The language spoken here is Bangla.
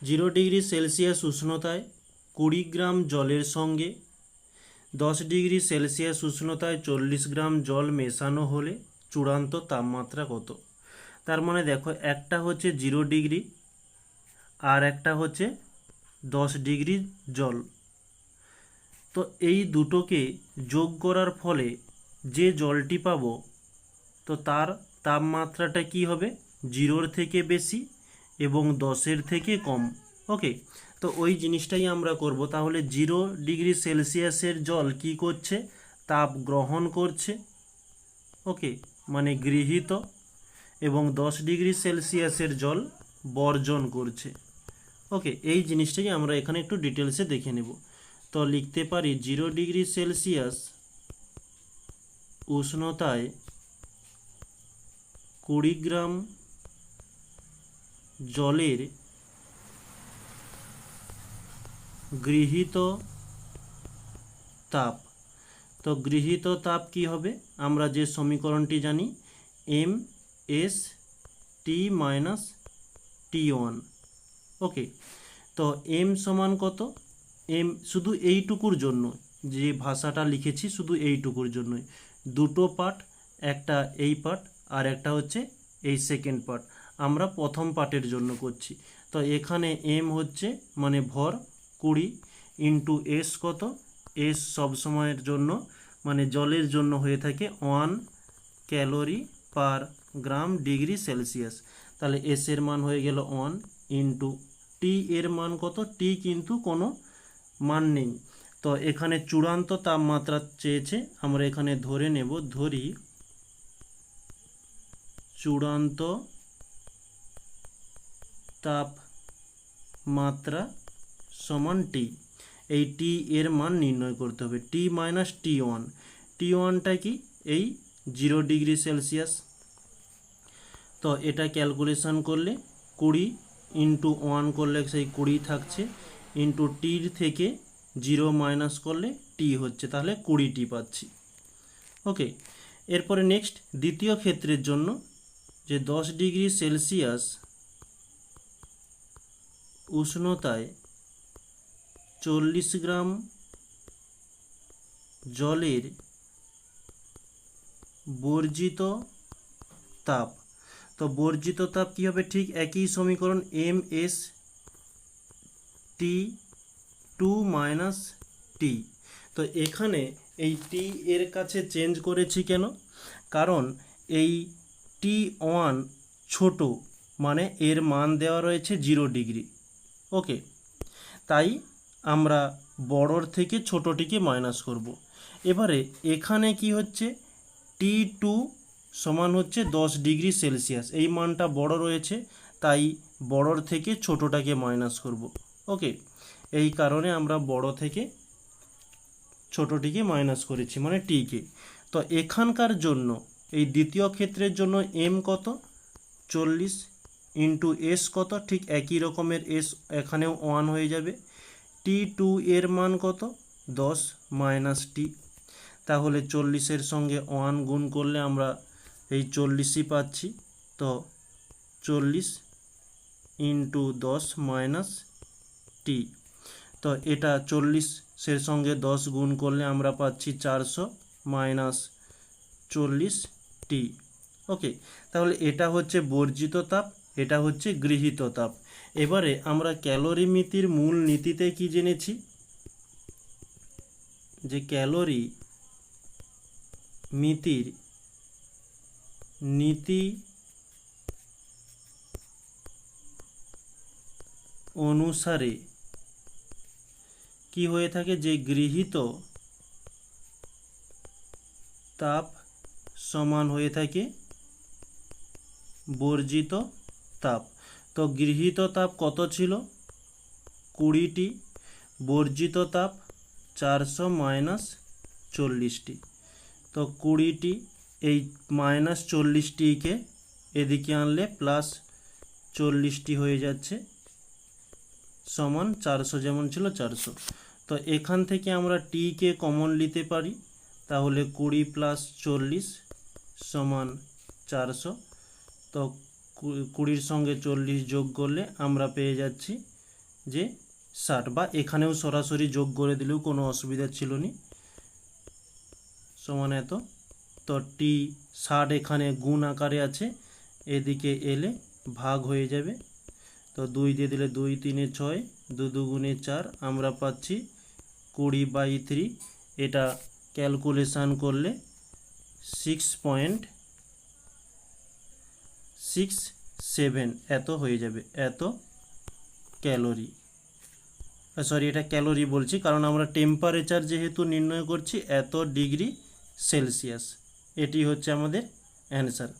0 ডিগ্রি সেলসিয়াস উষ্ণতায় 20 গ্রাম জলের সঙ্গে 10 ডিগ্রি সেলসিয়াস উষ্ণতায় 40 গ্রাম জল মেশানো হলে চূড়ান্ত তাপমাত্রা কত? তার মানে দেখো, একটা হচ্ছে 0 ডিগ্রি আর একটা হচ্ছে 10 ডিগ্রি জল। তো এই দুটোকে যোগ করার ফলে যে জলটি পাবো, তো তার তাপমাত্রাটা কি হবে? 0-র থেকে বেশি এবং 10-এর থেকে কম। ওকে, তো ওই জিনিসটাই আমরা করব। তাহলে 0 ডিগ্রি সেলসিয়াসের জল কি করছে? তাপ গ্রহণ করছে, ওকে, মানে গৃহীত, এবং 10 ডিগ্রি সেলসিয়াসের জল বর্জন করছে। ওকে, এই জিনিসটাই আমরা এখানে একটু ডিটেলসে দেখে নেব। তো লিখতে পারি 0 ডিগ্রি সেলসিয়াস উষ্ণতায় 20 গ্রাম জলের গৃহীত তাপ। তো গৃহীত তাপ কি হবে? আমরা যে সমীকরণটি জানি, M S T minus T1। Okay, তো এম সমান কত? এম শুধু এইটুকুর জন্য যে ভাষাটা লিখেছি, শুধু এইটুকুর জন্যই, দুটো পার্ট, একটা এই পার্ট আর একটা হচ্ছে এই সেকেন্ড পার্ট। আমরা প্রথম পার্টের জন্য করছি। তো এখানে এম হচ্ছে মানে ভর 20 ইন্টু এস কত? এস সবসময়ের জন্য মানে জলের জন্য হয়ে থাকে 1 ক্যালোরি পার গ্রাম ডিগ্রি সেলসিয়াস। তাহলে এস এর মান হয়ে গেল 1 ইন্টু টি এর মান কত? টি কিন্তু কোনো মান নেই, তো এখানে চূড়ান্ত তাপমাত্রা চেয়েছে, আমরা এখানে ধরে নেব, ধরি চূড়ান্ত তাপমাত্রা সমান টি। এই টি এর মান নির্ণয় করতে হবে, টি মাইনাস T1। T1টা কি? এই 0 ডিগ্রি সেলসিয়াস। তো এটা ক্যালকুলেশন করলে 20 ইন্টু 1 করলে সেই 20 থাকছে, ইন্টু টির থেকে 0 মাইনাস করলে টি হচ্ছে, তাহলে 20টি পাচ্ছি। ওকে, এরপরে নেক্সট দ্বিতীয় ক্ষেত্রের জন্য, যে 10 ডিগ্রি সেলসিয়াস উষ্ণতায় 40 গ্রাম জলের বর্জিত তাপ। তো বর্জিত তাপ কী হবে? ঠিক একই সমীকরণ, এম এস টি 2 মাইনাস টি। তো এখানে এই টি এর কাছে চেঞ্জ করেছি কেন? কারণ এই T1 ছোট, মানে এর মান দেওয়া রয়েছে 0 ডিগ্রি। ওকে, তাই আমরা বড়র থেকে ছোটটিকে মাইনাস করব। এবারে এখানে কি হচ্ছে? T2 সমান হচ্ছে 10 ডিগ্রি সেলসিয়াস, এই মানটা বড় রয়েছে, তাই বড়র থেকে ছোটটাকে মাইনাস করব। ওকে, এই কারণে আমরা বড় থেকে ছোটটিকে মাইনাস করেছি, মানে টিকে। তো এখানকার জন্য, এই দ্বিতীয় ক্ষেত্রের জন্য এম কত? 40 ইন্টু এস কত? ঠিক একই রকমের এস এখানেও 1 হয়ে যাবে। T2 এর মান কত? 10 মাইনাস টি। তাহলে 40-এর সঙ্গে 1 গুণ করলে আমরা এই 40ই পাচ্ছি। তো 40 ইন্টু 10 মাইনাস টি। তো এটা 40-এর সঙ্গে 10 গুণ করলে আমরা পাচ্ছি 400 মাইনাস 40 টি। ওকে, তাহলে এটা হচ্ছে বর্জিত তাপ, এটা হচ্ছে গৃহীত তাপ। এবারে আমরা ক্যালোরিমিতির মূল নীতিতে কি জেনেছি? যে ক্যালোরি মিতির নীতি অনুসারে কি হয়ে থাকে? যে গৃহীত তাপ সমান হয়ে থাকে বর্জিত তাপ। তো গৃহীত তাপ কত ছিল? 20টি, বর্জিত তাপ 400 মাইনাস 40টি। তো 20টি, এই মাইনাস 40টিকে এদিকে আনলে প্লাস 40টি হয়ে যাচ্ছে, সমান 400, যেমন ছিল 400। তো এখান থেকে আমরা টিকে কমন নিতে পারি, তাহলে 20 প্লাস 40 সমান 400। তো 20-র সঙ্গে 40 যোগ করলে আমরা পেয়ে যাচ্ছি যে 60, বা এখানেও সরাসরি যোগ করে দিলেও কোনো অসুবিধা ছিল না, সমান এত। তো টি 60 এখানে গুণ আকারে আছে, এদিকে এলে ভাগ হয়ে যাবে। তো 2 দিয়ে দিলে 2 3 6, 2 2 4, আমরা পাচ্ছি 20/3। এটা ক্যালকুলেশান করলে 6.67 এত হয়ে যাবে, এত ক্যালোরি। সরি, এটা ক্যালোরি বলছি কারণ আমরা টেম্পারেচার যেহেতু নির্ণয় করছি এত ডিগ্রি সেলসিয়াস। এটি হচ্ছে আমাদের অ্যান্সার।